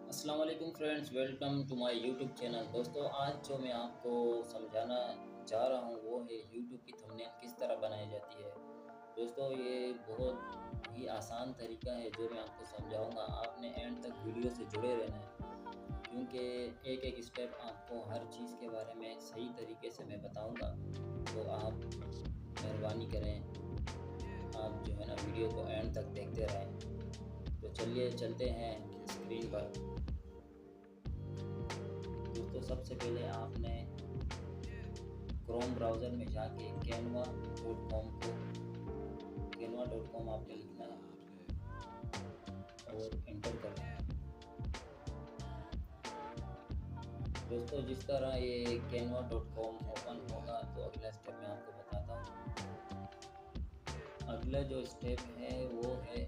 अस्सलाम वालेकुम friends, welcome to my YouTube channel. दोस्तों, आज जो मैं आपको समझाना जा रहा हूँ वो है यूट्यूब की थंबनेल किस तरह बनाई जाती है। दोस्तों, ये बहुत ही आसान तरीका है जो मैं आपको समझाऊंगा। आपने एंड तक वीडियो से जुड़े रहना है, क्योंकि एक एक स्टेप आपको हर चीज़ के बारे में सही तरीके से मैं बताऊंगा। तो आप मेहरबानी करें, आप जो है ना वीडियो को एंड तक देखते रहें। तो चलिए चलते हैं स्क्रीन पर। दोस्तों, सबसे पहले आपने क्रोम ब्राउज़र में जाके canva.com आपने लिखना है और इंटर करना है। दोस्तों, जिस तरह ये canva.com ओपन होगा तो अगला स्टेप मैं आपको बताता हूँ। अगला जो स्टेप है वो है,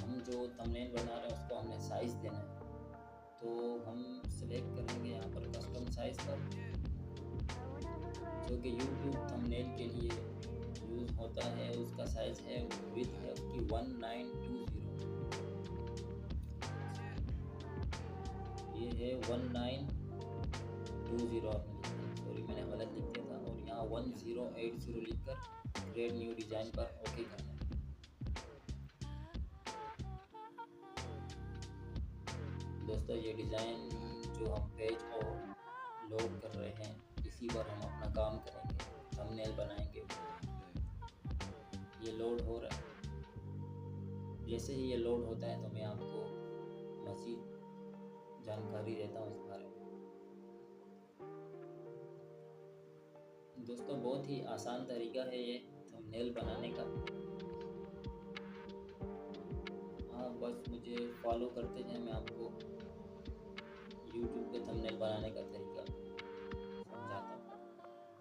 हम जो थंबनेल बना रहे हैं उसको हमने साइज़ देना है। तो हम सिलेक्ट करेंगे यहाँ पर कस्टम साइज़ पर, जो कि यूट्यूब थंबनेल के लिए यूज़ होता है। उसका साइज़ है, विड्थ है उसकी 1920। ये है 1920 आपने लिखा है, सॉरी मैंने गलत लिख दिया था। और यहाँ 1080 लिखकर क्रिएट न्यू डिज़ाइन पर ओके करना है। दोस्तों, ये डिज़ाइन जो हम पेज को लोड कर रहे हैं, इसी पर हम अपना काम करेंगे, थंबनेल बनाएंगे। ये लोड हो रहा है। जैसे ही ये लोड होता है तो मैं आपको मज़ीद जानकारी देता हूँ इस बारे में। दोस्तों, बहुत ही आसान तरीका है ये थंबनेल बनाने का। आप बस मुझे फॉलो करते जाएं, मैं आपको यूट्यूब पे थंबनेल बनाने का तरीका समझाता हूँ।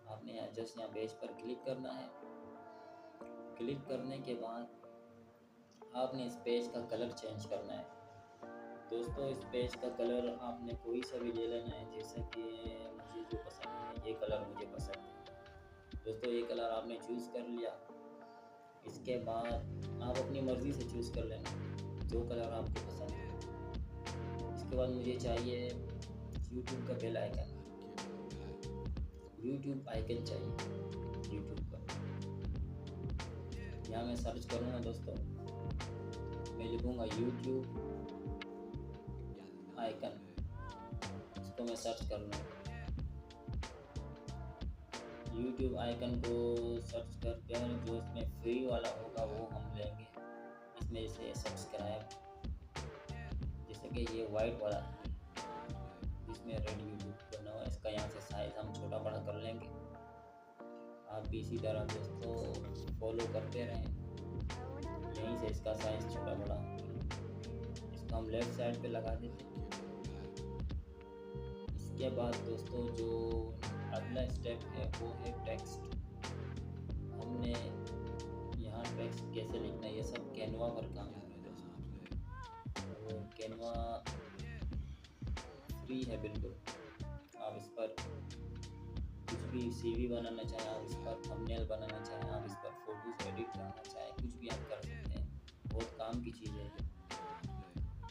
आपने यहाँ पेज पर क्लिक करना है। क्लिक करने के बाद आपने इस पेज का कलर चेंज करना है। दोस्तों, इस पेज का कलर आपने कोई सा भी ले लेना है, जैसा कि मुझे जो पसंद है, ये कलर मुझे पसंद है। दोस्तों, ये कलर आपने चूज़ कर लिया। इसके बाद आप अपनी मर्ज़ी से चूज़ कर लेना जो कलर आपको पसंद है। इसके बाद मुझे चाहिए यूट्यूब का बेल आइकन, यूट्यूब आइकन चाहिए यूट्यूब का। यहाँ मैं सर्च करूँगा दोस्तों, मैं लिखूँगा यूट्यूब आइकन, इसको मैं सर्च कर लूँगा। यूट्यूब आइकन को सर्च करके जो इसमें फ्री वाला होगा वो हम लेंगे। इसमें जैसे सब्सक्राइब, जैसे कि ये वाइट वाला जिसमें रेड यूट्यूब बना हुआ है, इसका यहाँ से साइज़ हम छोटा बड़ा कर लेंगे। आप भी इसी तरह दोस्तों फॉलो करते रहें, यहीं से इसका साइज़ छोटा बड़ा। इसको हम लेफ़्ट साइड पे लगा देते हैं। इसके बाद दोस्तों, जो अगला स्टेप है वो है टेक्स्ट। हमने यहाँ टेक्स्ट कैसे लिखना है, ये सब कैनवा पर काम है दोस्तों। और कैनवा फ्री है बिल्कुल। आप इस पर कुछ भी सीवी बनाना चाहें, आप इस पर थंबनेल बनाना चाहें, आप इस पर फोटोज एडिट करना चाहें, कुछ भी आप कर सकते हैं। बहुत काम की चीज़ है।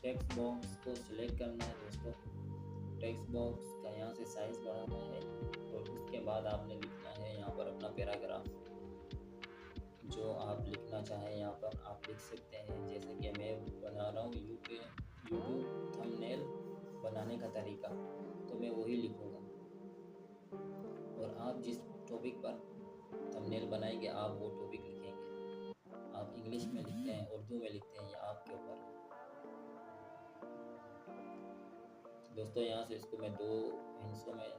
टेक्स्ट बॉक्स को सिलेक्ट करना है दोस्तों। टेक्स्ट बॉक्स का यहाँ से साइज़ बढ़ाना है और उसके बाद आपने लिखना है यहाँ पर अपना पैराग्राफ। जो आप लिखना चाहें यहाँ पर आप लिख सकते हैं। जैसे कि मैं बना रहा हूँ यूट्यूब थंबनेल बनाने का तरीका, तो मैं वही लिखूँगा। और आप जिस टॉपिक पर थंबनेल बनाएंगे आप वो टॉपिक लिखेंगे। आप इंग्लिश में लिखते हैं, उर्दू में लिखते हैं, ये आपके ऊपर है। दोस्तों, यहाँ से इसको मैं दो हिस्सों में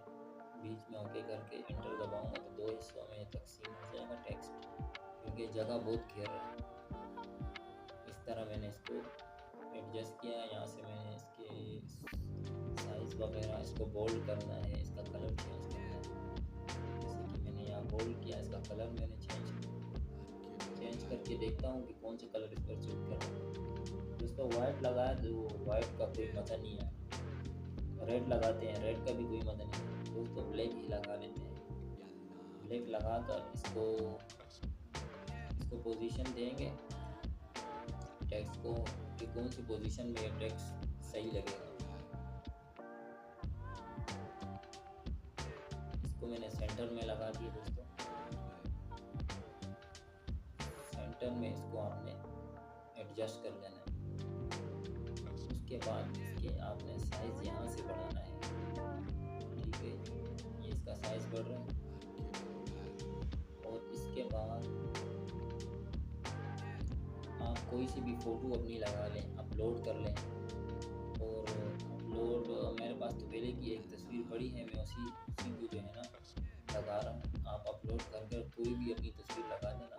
बीच में ओके करके एंटर दबाऊंगा तो दो हिस्सों में तकसीम हो जाएगा टेक्स्ट, क्योंकि जगह बहुत घेर रहा है। इस तरह मैंने इसको एडजस्ट किया। यहाँ से मैंने इसके साइज़ वगैरह, इसको बोल्ड करना है, इसका कलर चेंज करना है। जैसे कि मैंने यहाँ बोल्ड किया, इसका कलर मैंने चेंज करके देखता हूँ कि कौन सा कलर इस पर सूट कर रहा है। दोस्तों, वाइट लगाया तो वाइट का कोई मज़ा नहीं है। रेड लगाते हैं, रेड का भी कोई मज़ा नहीं है। दोस्तों, ब्लैक ही लगा लेते हैं। ब्लैक लगाकर इसको पोजीशन देंगे टेक्स्ट को, कि कौन सी पोजीशन में ये टेक्स्ट सही लगेगा। इसको मैंने सेंटर में लगा दिया दोस्तों। सेंटर में इसको आपने एडजस्ट कर लेना है। उसके बाद इसके आपने साइज यहाँ से बढ़ाना है। ठीक है, ये इसका साइज बढ़ रहा है। और इसके बाद आप कोई सी भी फ़ोटो अपनी लगा लें, अपलोड कर लें। और अपलोड मेरे पास तो पहले की एक तस्वीर पड़ी है, मैं उसी को जो है ना लगा रहा हूँ। आप अपलोड कर कोई भी अपनी तस्वीर लगा देना।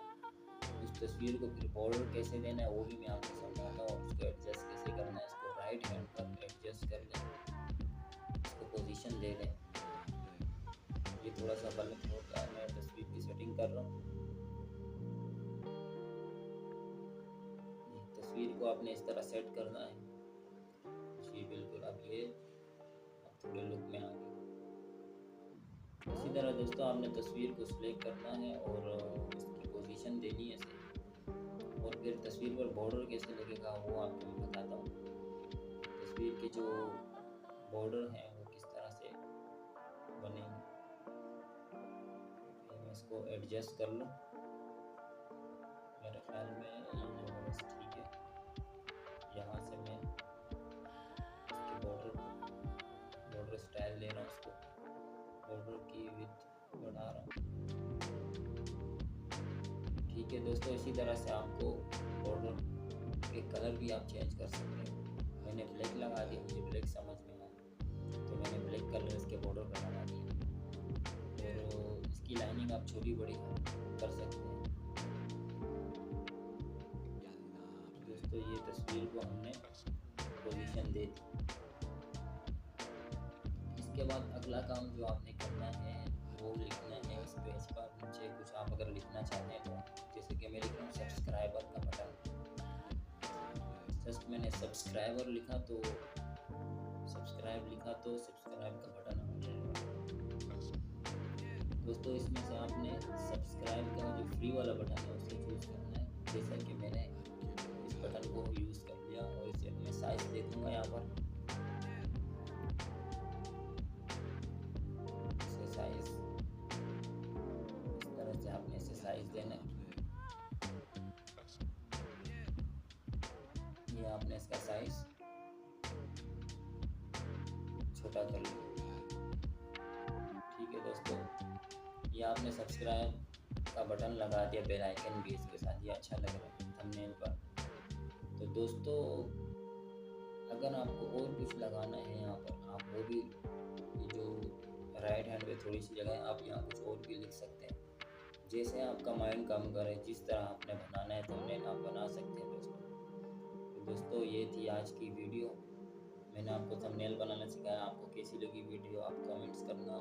उस तस्वीर को फिर बॉर्डर कैसे देना है वो भी मैं आपको समझाता हूँ। उसको एडजस्ट कैसे करना है, इसको राइट हैंड पर एडजस्ट कर लें, इसको पोजीशन दे लें। ये थोड़ा सा गलत होता है, मैं तस्वीर की सेटिंग कर रहा हूँ। तस्वीर को आपने इस तरह सेट करना है जी, बिल्कुल। अब थोड़े लुक में आ गए। इसी तरह दोस्तों आपने तस्वीर को सिलेक्ट करना है और इसकी पोजीशन देनी है सही। और फिर तस्वीर पर बॉर्डर कैसे लगेगा वो आपको मैं बताता हूँ। तस्वीर के जो बॉर्डर हैं वो किस तरह से बनेंगे। मैं इसको एडजस्ट कर लूँ, मेरे ख्याल में ये बस ठीक है। यहाँ से मैं इसके बॉर्डर स्टाइल ले रहा हूँ, उसको बॉर्डर की विड्थ बढ़ा रहा हूँ। ठीक है दोस्तों, इसी तरह से आपको बॉर्डर के कलर भी आप चेंज कर सकते हैं। मैंने ब्लैक लगा दिया, मुझे ब्लैक समझ में आया तो मैंने ब्लैक कलर इसके बॉर्डर पर लगा दिया। और इसकी लाइनिंग आप छोटी बड़ी कर सकते हैं। दोस्तों ये तस्वीर को हमने पोजीशन दे दी। इसके बाद अगला काम जो आपने करना है वो लिखना है इस पेज पर नीचे कुछ आप अगर लिखना चाहते हैं तो, जैसे कि मैं लिख रहा हूँ सब्सक्राइबर का बटन। जस्ट मैंने सब्सक्राइबर लिखा तो सब्सक्राइब का बटन आ जाएगा। दोस्तों इसमें से आपने सब्सक्राइब का जो फ्री वाला बटन है उसे चूज़ करना है। जैसा कि मैंने इस बटन को यूज़ कर लिया और इसे मैं साइज दे दूँगा यहाँ पर। इसे साइज इस तरह से आपने इसे साइज देना है। ये आपने इसका साइज छोटा कर लिया। ठीक है दोस्तों, ये आपने सब्सक्राइब का बटन लगा दिया, बेल आइकन भी इसके साथ। ये अच्छा लग रहा है थंबनेल पर। तो दोस्तों अगर आपको और कुछ लगाना है यहाँ पर, आप वो भी जो राइट हैंड पे थोड़ी सी जगह है आप यहाँ कुछ और भी लिख सकते हैं। जैसे आपका माइंड काम करे, जिस तरह आपने बनाना है थंबनेल आप बना सकते हैं दोस्तों। तो दोस्तों ये थी आज की वीडियो। मैंने आपको थंबनेल बनाना सिखाया। आपको कैसी लगी वीडियो आप कमेंट्स करना।